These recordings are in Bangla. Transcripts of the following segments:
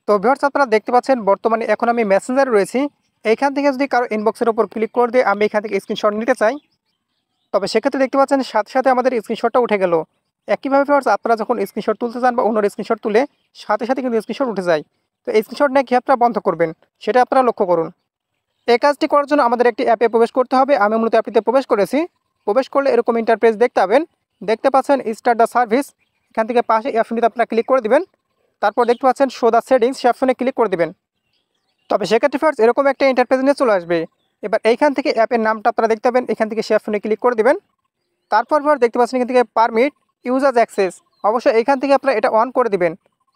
তো ভিউয়ার্স, আপনারা দেখতে পাচ্ছেন বর্তমানে এখন আমি মেসেঞ্জারে রয়েছি। এইখান থেকে যদি কারো ইনবক্সের উপর ক্লিক করে দিয়ে আমি এখান থেকে স্ক্রিনশট নিতে চাই, তবে সেক্ষেত্রে দেখতে পাচ্ছেন সাথে সাথে আমাদের স্ক্রিনশটটা উঠে গেল। একইভাবে ভিউয়ার্স, আপনারা যখন স্ক্রিনশট তুলতে চান বা অন্যের স্ক্রিনশট তুলে সাথে সাথে কিন্তু স্ক্রিনশট উঠে যায়। তো এই স্ক্রিনশট নিয়ে কী আপনারা বন্ধ করবেন সেটা আপনারা লক্ষ্য করুন। এই কাজটি করার জন্য আমাদের একটি অ্যাপে প্রবেশ করতে হবে। আমি মূলত অ্যাপটিতে প্রবেশ করেছি। প্রবেশ করলে এরকম ইন্টারফেস দেখতে পাবেন। দেখতে পাচ্ছেন স্টার্ট দ্য সার্ভিস, এখান থেকে পাশে এই অপশনটিতে আপনারা ক্লিক করে দিবেন। তারপর দেখতে পাচ্ছেন শো দ্য সেটিংস, সে অপশনে ক্লিক করে দিবেন। তবে সেক্ষেত্রে ফার্স্ট এরকম একটা ইন্টারফেস নিয়ে চলে আসবে। এবার এইখান থেকে অ্যাপের নামটা আপনারা দেখতে পাবেন, এখান থেকে সে অপশনে ক্লিক করে দিবেন। তারপর দেখতে পাচ্ছেন এখান থেকে পারমিট ইউজার অ্যাক্সেস, অবশ্যই এইখান থেকে আপনারা এটা অন করে দিবেন।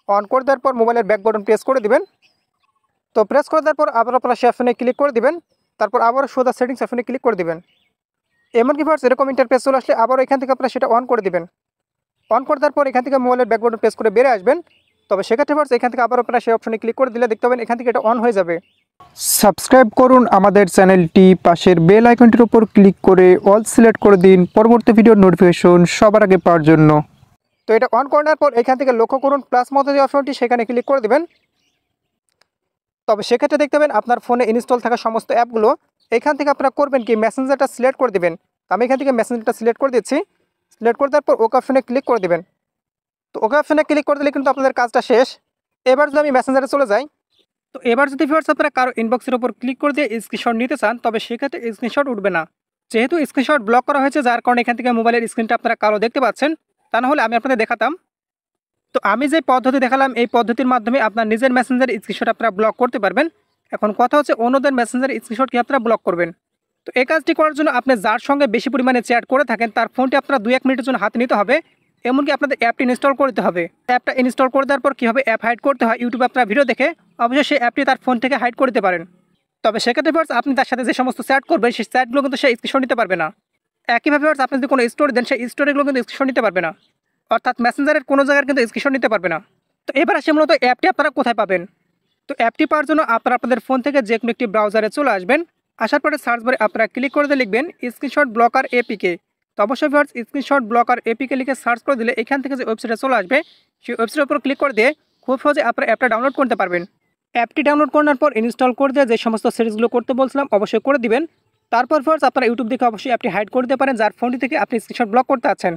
অন করে দেওয়ার পর মোবাইলের ব্যাক বাটন প্রেস করে দিবেন। তো প্রেস করে দেওয়ার পর আবার আপনারা সে অপশনে ক্লিক করে দিবেন। তারপর আবার শো দ্য সেটিংস অপশনে ক্লিক করে দিবেন। এমনকি ফার্স্ট এরকম ইন্টারফেস চলে আসলে আবার এখান থেকে আপনারা সেটা অন করে দিবেন। অন করে দেওয়ার পর এখান থেকে মোবাইলের ব্যাক বাটন প্রেস করে বেরিয়ে আসবেন। তবে সেক্ষেত্রে ফার্স্ট এখান থেকে আবার আপনারা সেই অপশনে ক্লিক করে দিলে দেখতে পাবেন এখান থেকে এটা অন হয়ে যাবে। সাবস্ক্রাইব করুন আমাদের চ্যানেলটি, পাশের বেল আইকনটির উপর ক্লিক করে অল সিলেক্ট করে দিন পরবর্তী ভিডিওর নোটিফিকেশন সবার আগে পাওয়ার জন্য। তো এটা অন করার পর এখান থেকে লক্ষ্য করুন প্লাস মতো যে অপশনটি, সেখানে ক্লিক করে দিবেন। তবে সেক্ষেত্রে দেখতে পাবেন আপনার ফোনে ইনস্টল থাকা সমস্ত অ্যাপগুলো এখান থেকে আপনারা করবেন কি মেসেঞ্জারটা সিলেক্ট করে দিবেন। আমি এখান থেকে মেসেঞ্জারটা সিলেক্ট করে দিচ্ছি। সিলেক্ট করে দেওয়ার পর ওকে অপশনে ক্লিক করে দিবেন। তো ওকে অপশনে ক্লিক করে দিলে কিন্তু আপনাদের কাজটা শেষ। এবার যদি আমি মেসেঞ্জারে চলে যাই, তো এবার যদি ভিউয়ার্স আপনারা কারো ইনবক্সের উপর ক্লিক করে দিয়ে স্ক্রিনশট নিতে চান, তবে সেক্ষেত্রে স্ক্রিনশট উঠবে না, যেহেতু স্ক্রিনশট ব্লক করা হয়েছে, যার কারণে এখান থেকে মোবাইলের স্ক্রিনটা আপনারা কালো দেখতে পাচ্ছেন। তা না হলে আমি আপনাদের দেখাতাম। তো আমি যে পদ্ধতি দেখালাম এই পদ্ধতির মাধ্যমে আপনার নিজের মেসেঞ্জার স্ক্রিনশট আপনারা ব্লক করতে পারবেন। এখন কথা হচ্ছে অন্যদের মেসেঞ্জার স্ক্রিনশট কি আপনারা ব্লক করবেন। তো এই কাজটি করার জন্য আপনি যার সঙ্গে বেশি পরিমাণে চ্যাট করে থাকেন তার ফোনটি আপনারা 2-1 মিনিটের জন্য হাতে নিতে হবে। এমনকি আপনাদের অ্যাপটি ইনস্টল করতে হবে। অ্যাপটা ইনস্টল করে দেওয়ার পর কীভাবে অ্যাপ হাইড করতে হয় ইউটিউবে আপনারা ভিডিও দেখে অবশ্যই সেই অ্যাপটি তার ফোন থেকে হাইড করতে পারেন। তবে সেক্ষেত্রে ফার্স্ট আপনি তার সাথে যে সমস্ত চ্যাট করবেন সেই চ্যাটগুলো কিন্তু সে স্ক্রিনশট নিতে পারবে না। একইভাবে ফার্স্ট আপনি যদি কোনো স্টোরি দেন সেই স্টোরিগুলো কিন্তু স্ক্রিনশট নিতে পারবে না, অর্থাৎ মেসেঞ্জারের কোনো জায়গার কিন্তু স্ক্রিনশট নিতে পারবে না। তো এবার আসে মূলত অ্যাপটি আপনারা কোথায় পাবেন। তো অ্যাপটি পাওয়ার জন্য আপনারা আপনাদের ফোন থেকে যে কোনো একটি ব্রাউজারে চলে আসবেন। আসার পরে সার্চ বারে আপনারা ক্লিক করে দিয়ে লিখবেন স্ক্রিনশট ব্লকার এপিকে। তো অবশ্যই ভিউয়ার্স স্ক্রিনশট ব্লকার এপিকে লিখে সার্চ করে দিলে এখান থেকে যে ওয়েবসাইটে চলে আসবে সেই ওয়েবসাইটের উপর ক্লিক করে দিয়ে খুব সহজে আপনারা অ্যাপটা ডাউনলোড করতে পারবেন। অ্যাপটি ডাউনলোড করার পর ইনস্টল করে দিয়ে যে সমস্ত সেটিংসগুলো করতে বলছিলাম অবশ্যই করে দিবেন। তারপর ভিউয়ার্স আপনারা ইউটিউব দেখে অবশ্যই অ্যাপটি হাইড করে দিতে পারেন যার ফোনটি থেকে আপনি স্ক্রিনশট ব্লক করতে আছেন।